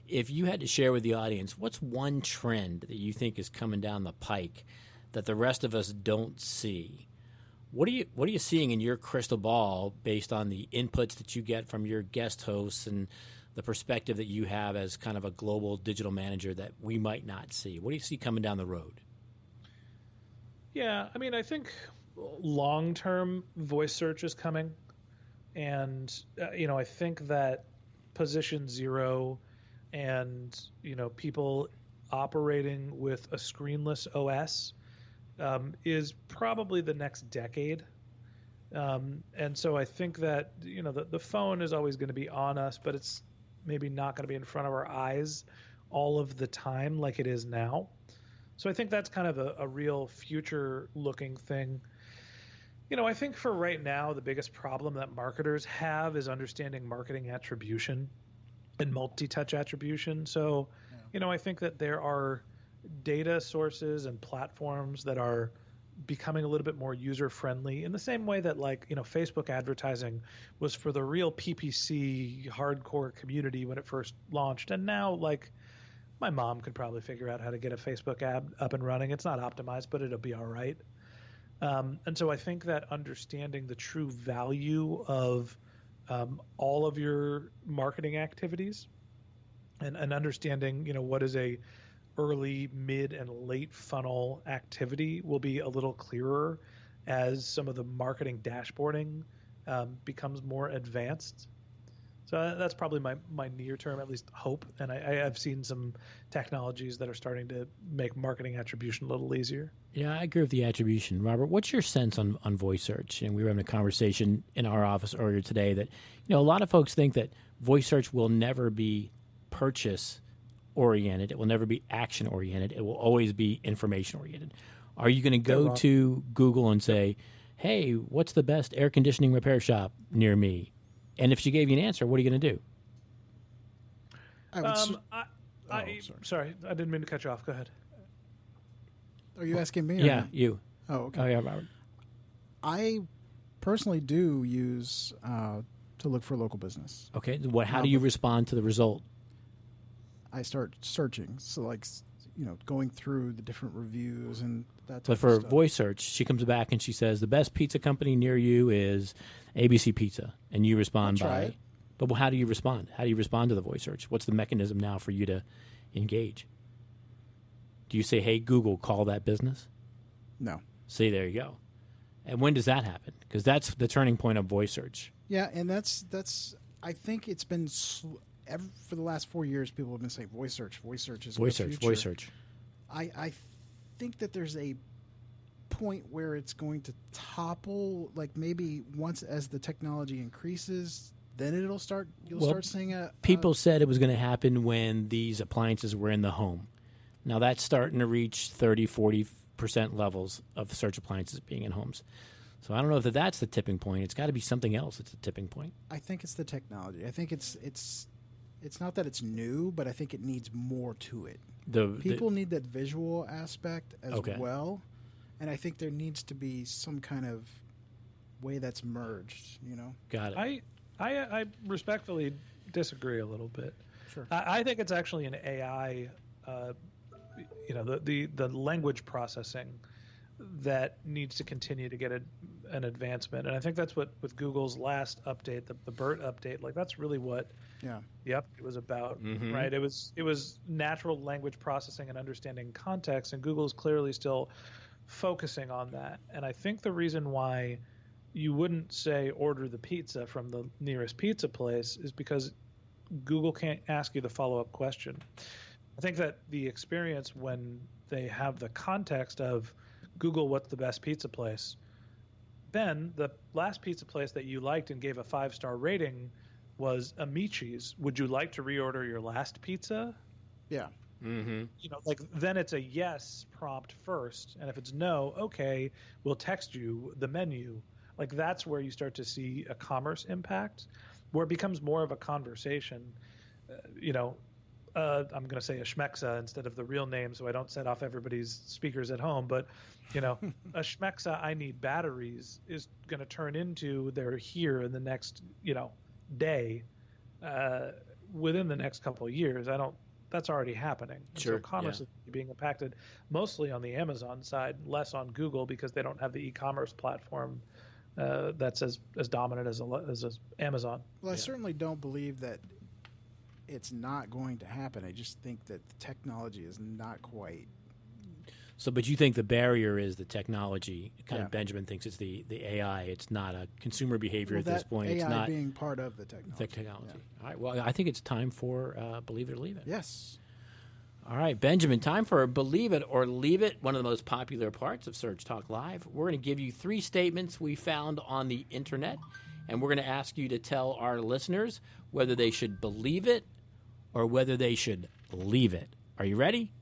If you had to share with the audience, what's one trend that you think is coming down the pike that the rest of us don't see? What are you seeing in your crystal ball based on the inputs that you get from your guest hosts and the perspective that you have as kind of a global digital manager that we might not see? What do you see coming down the road? Yeah, I mean, I think long-term voice search is coming. And, I think that position zero and, people operating with a screenless OS is probably the next decade. And so I think that, the phone is always going to be on us, but it's maybe not going to be in front of our eyes all of the time like it is now. So I think that's kind of a real future-looking thing. I think for right now, the biggest problem that marketers have is understanding marketing attribution and multi-touch attribution. So, I think that there are data sources and platforms that are becoming a little bit more user-friendly in the same way that Facebook advertising was for the real PPC hardcore community when it first launched. And now my mom could probably figure out how to get a Facebook ad up and running. It's not optimized, but it'll be all right. And so I think that understanding the true value of all of your marketing activities and understanding, what is a early, mid, and late funnel activity will be a little clearer as some of the marketing dashboarding becomes more advanced. So that's probably my near-term, at least, hope. And I've seen some technologies that are starting to make marketing attribution a little easier. Yeah, I agree with the attribution. Robert, what's your sense on voice search? And we were having a conversation in our office earlier today that, a lot of folks think that voice search will never be purchase-oriented. It will never be action-oriented. It will always be information-oriented. Are you going to go to Google and say, hey, what's the best air conditioning repair shop near me? And if she gave you an answer, what are you going to do? Sorry, I didn't mean to cut you off. Go ahead. Are you asking me? Yeah, you. Oh, okay. Oh, yeah, Robert. I personally do use to look for local business. Okay. How do you respond to the result? I start searching. So, like, going through the different reviews and that type But of for stuff. voice search, she comes back and she says, the best pizza company near you is ABC Pizza. And you respond I'll try by... it. But how do you respond? How do you respond to the voice search? What's the mechanism now for you to engage? Do you say, hey, Google, call that business? No. See, there you go. And when does that happen? Because that's the turning point of voice search. Yeah, and that's. I think it's been for the last 4 years. People have been saying voice search is Voice the search, future. voice search. I think that there's a point where it's going to topple. Like maybe once as the technology increases, then it'll start. You'll start seeing people said it was going to happen when these appliances were in the home. Now that's starting to reach 30-40% levels of search appliances being in homes. So I don't know if that's the tipping point. It's got to be something else. It's a tipping point. I think it's the technology. I think it's not that it's new, but I think it needs more to it. People need that visual aspect as well, and I think there needs to be some kind of way that's merged. Got it. I respectfully disagree a little bit. Sure. I think it's actually an AI, the language processing that needs to continue to get an advancement. And I think that's what with Google's last update, the BERT update, like that's really what the update was about, right? It was natural language processing and understanding context, and Google's clearly still focusing on that. And I think the reason why you wouldn't say order the pizza from the nearest pizza place is because Google can't ask you the follow-up question. I think that the experience when they have the context of Google, what's the best pizza place? Then the last pizza place that you liked and gave a 5-star rating was Amici's. Would you like to reorder your last pizza? Yeah. Mm-hmm. Then it's a yes prompt first. And if it's no, okay, we'll text you the menu. Like that's where you start to see a commerce impact, where it becomes more of a conversation. I'm going to say a schmexa instead of the real name, so I don't set off everybody's speakers at home. But a schmexa, I need batteries, is going to turn into they're here in the next day, within the next couple of years. That's already happening. Sure, so commerce is being impacted mostly on the Amazon side, less on Google because they don't have the e-commerce platform that's as dominant as Amazon. Well, I certainly don't believe that it's not going to happen. I just think that the technology is not quite. So, but you think the barrier is the technology? Kind of Benjamin thinks it's the AI. It's not a consumer behavior at this point. AI it's not being part of the technology. Yeah. All right. Well, I think it's time for Believe It or Leave It. Yes. All right, Benjamin, time for Believe It or Leave It, one of the most popular parts of Search Talk Live. We're going to give you 3 statements we found on the internet, and we're going to ask you to tell our listeners whether they should believe it or whether they should leave it. Are you ready?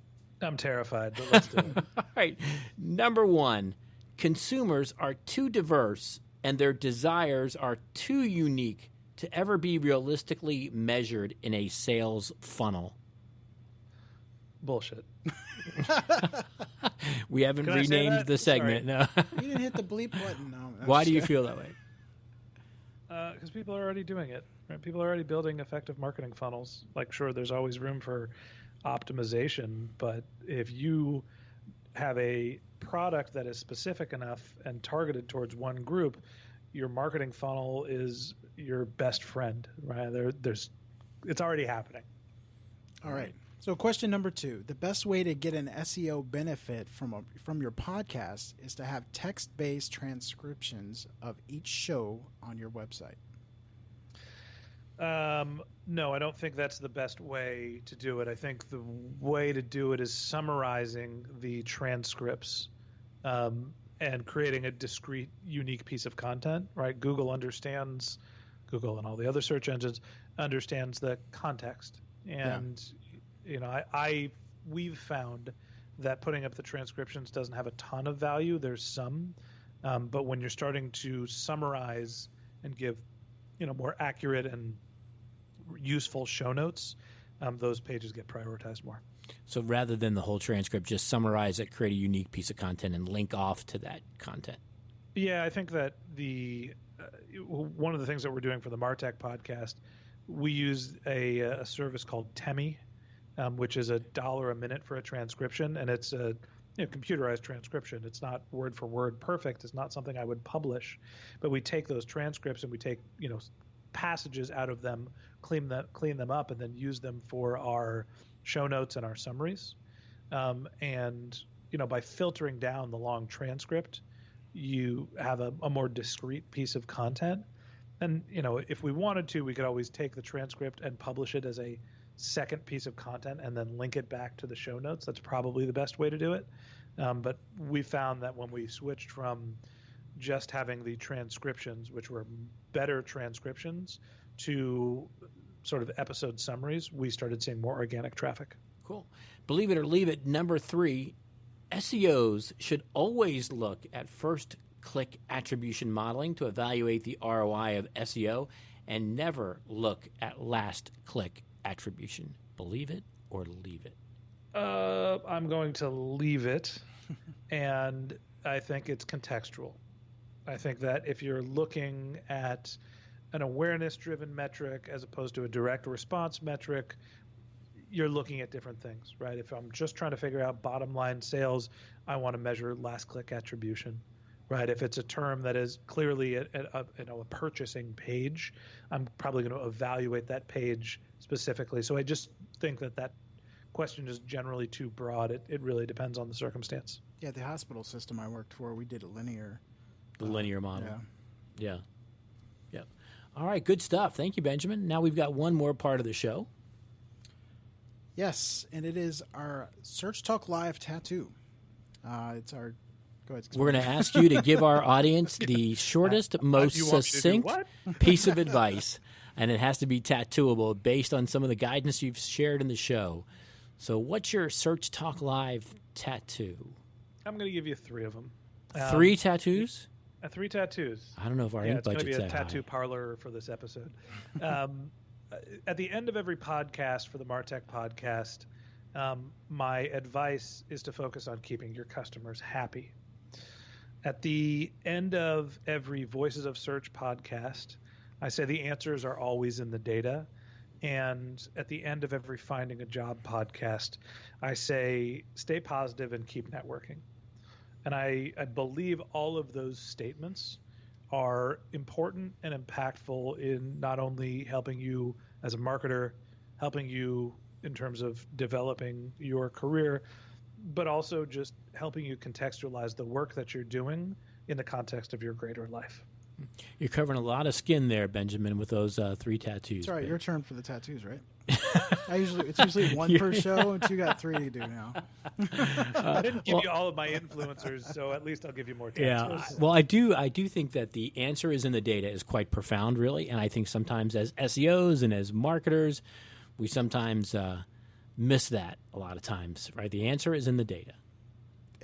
I'm terrified, but let's do it. All right. Number 1, consumers are too diverse and their desires are too unique to ever be realistically measured in a sales funnel. Bullshit. We haven't Can I say renamed that? the segment. Sorry. No. You didn't hit the bleep button. No. Why do you feel that way? Because people are already doing it. Right? People are already building effective marketing funnels. Like, sure, there's always room for optimization, but if you have a product that is specific enough and targeted towards one group, your marketing funnel is your best friend. Right? It's already happening. All right. So question number 2, the best way to get an SEO benefit from your podcast is to have text-based transcriptions of each show on your website. No, I don't think that's the best way to do it. I think the way to do it is summarizing the transcripts and creating a discrete, unique piece of content, right? Google and all the other search engines understands the context. And we've found that putting up the transcriptions doesn't have a ton of value. There's some, but when you're starting to summarize and give, more accurate and useful show notes, those pages get prioritized more. So rather than the whole transcript, just summarize it, create a unique piece of content, and link off to that content. Yeah, I think that the one of the things that we're doing for the MarTech podcast, we use a service called Temi, which is $1 a minute for a transcription, and it's a computerized transcription. It's not word for word perfect. It's not something I would publish, but we take those transcripts and we take passages out of them, clean them up, and then use them for our show notes and our summaries. And by filtering down the long transcript, you have a more discrete piece of content. And if we wanted to, we could always take the transcript and publish it as a second piece of content and then link it back to the show notes. That's probably the best way to do it. But we found that when we switched from just having the transcriptions, which were better transcriptions, to sort of episode summaries, we started seeing more organic traffic. Cool. Believe it or leave it, number 3, SEOs should always look at first-click attribution modeling to evaluate the ROI of SEO and never look at last-click attribution. Believe it or leave it? I'm going to leave it, and I think it's contextual. I think that if you're looking at an awareness-driven metric as opposed to a direct response metric, you're looking at different things, right? If I'm just trying to figure out bottom line sales, I want to measure last-click attribution, right? If it's a term that is clearly a purchasing page, I'm probably going to evaluate that page specifically. So I just think that question is generally too broad. It really depends on the circumstance. Yeah, the hospital system I worked for, we did a linear. The linear model. Yeah. Yep. All right, good stuff. Thank you, Benjamin. Now we've got one more part of the show. Yes, and it is our Search Talk Live tattoo. It's our. Go ahead. We're going to ask you to give our audience the shortest, most succinct piece of advice, and it has to be tattooable based on some of the guidance you've shared in the show. So what's your Search Talk Live tattoo? I'm going to give you 3 of them. 3 tattoos? 3 tattoos. I don't know if our ink budget's that high. It's going to be a tattoo parlor for this episode. At the end of every podcast for the MarTech podcast, my advice is to focus on keeping your customers happy. At the end of every Voices of Search podcast, I say the answers are always in the data. And at the end of every Finding a Job podcast, I say stay positive and keep networking. And I believe all of those statements are important and impactful in not only helping you as a marketer, helping you in terms of developing your career, but also just helping you contextualize the work that you're doing in the context of your greater life. You're covering a lot of skin there, Benjamin, with those 3 tattoos. It's all right. Your turn for the tattoos, right? It's usually 1 per show, and you got 3 to do now. I didn't give you all of my influencers, so at least I'll give you more tattoos. Yeah. Well, I do think that the answer is in the data is quite profound, really, and I think sometimes as SEOs and as marketers, we sometimes miss that a lot of times, right? The answer is in the data.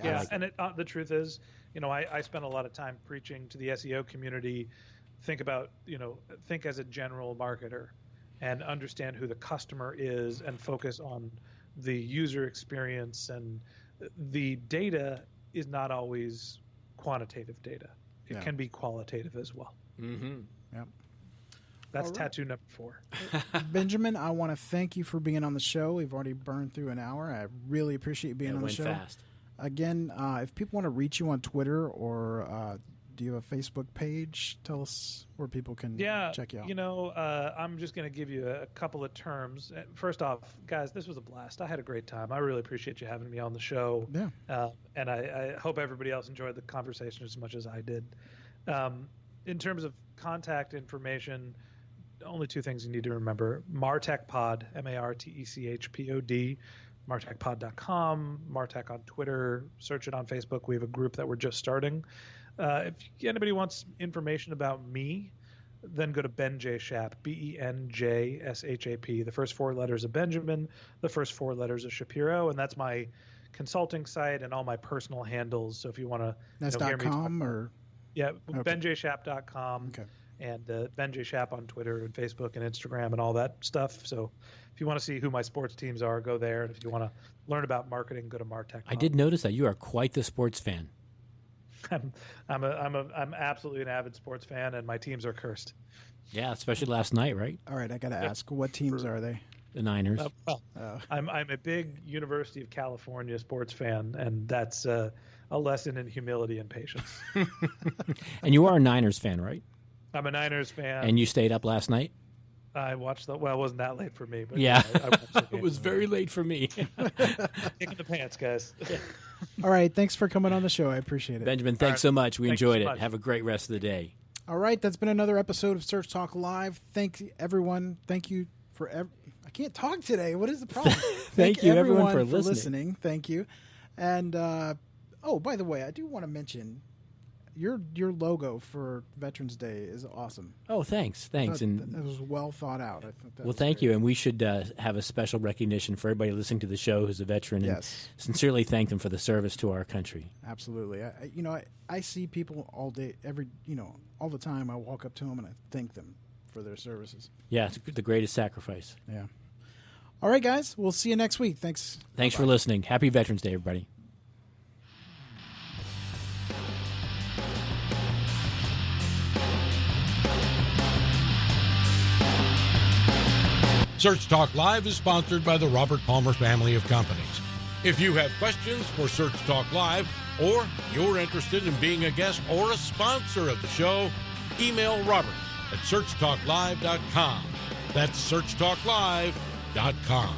Yeah, and the truth is, I spend a lot of time preaching to the SEO community. Think as a general marketer and understand who the customer is and focus on the user experience. And the data is not always quantitative data. It can be qualitative as well. Mm-hmm. Yep. That's tattoo number 4. Benjamin, I want to thank you for being on the show. We've already burned through an hour. I really appreciate you being on the show. Fast. Again, if people want to reach you on Twitter or do you have a Facebook page? Tell us where people can check you out. I'm just going to give you a couple of terms. First off, guys, this was a blast. I had a great time. I really appreciate you having me on the show. Yeah. And I hope everybody else enjoyed the conversation as much as I did. In terms of contact information, only 2 things you need to remember. MarTechPod, MarTechPod, martechpod.com, Martech on Twitter, search it on Facebook. We have a group that we're just starting. If anybody wants information about me, then go to Ben J. Shap, BenJShap. The first 4 letters of Benjamin, the first 4 letters of Shapiro, and that's my consulting site and all my personal handles. So if you want to hear me .com or benjshap.com. Okay. And Ben J. Shap on Twitter and Facebook and Instagram and all that stuff. So if you want to see who my sports teams are, go there. And if you want to learn about marketing, go to MarTech. I did notice that you are quite the sports fan. I'm absolutely an avid sports fan, and my teams are cursed. Yeah, especially last night, right? All right, I got to ask, what teams are they? The Niners. I'm a big University of California sports fan, and that's a lesson in humility and patience. And you are a Niners fan, right? I'm a Niners fan. And you stayed up last night? I watched it wasn't that late for me, but yeah, I watched the game. It was very late for me. Kicking the pants, guys. All right, thanks for coming on the show. I appreciate it. Benjamin, thanks so much. We enjoyed so it. much. Have a great rest of the day. All right, that's been another episode of Search Talk Live. Thank everyone. Thank you for I can't talk today. What is the problem? Thank you, everyone, for listening. Thank you. And by the way, I do want to mention your logo for Veterans Day is awesome. Oh, thanks. And it was well thought out. I think that thank you. And we should have a special recognition for everybody listening to the show who's a veteran. Yes. And sincerely thank them for the service to our country. Absolutely. I see people all day, all the time. I walk up to them and I thank them for their services. Yeah, it's the greatest sacrifice. Yeah. All right, guys. We'll see you next week. Thanks. Thanks for listening. Happy Veterans Day, everybody. Search Talk Live is sponsored by the Robert Palmer family of companies. If you have questions for Search Talk Live, or you're interested in being a guest or a sponsor of the show, email Robert at searchtalklive.com. That's searchtalklive.com.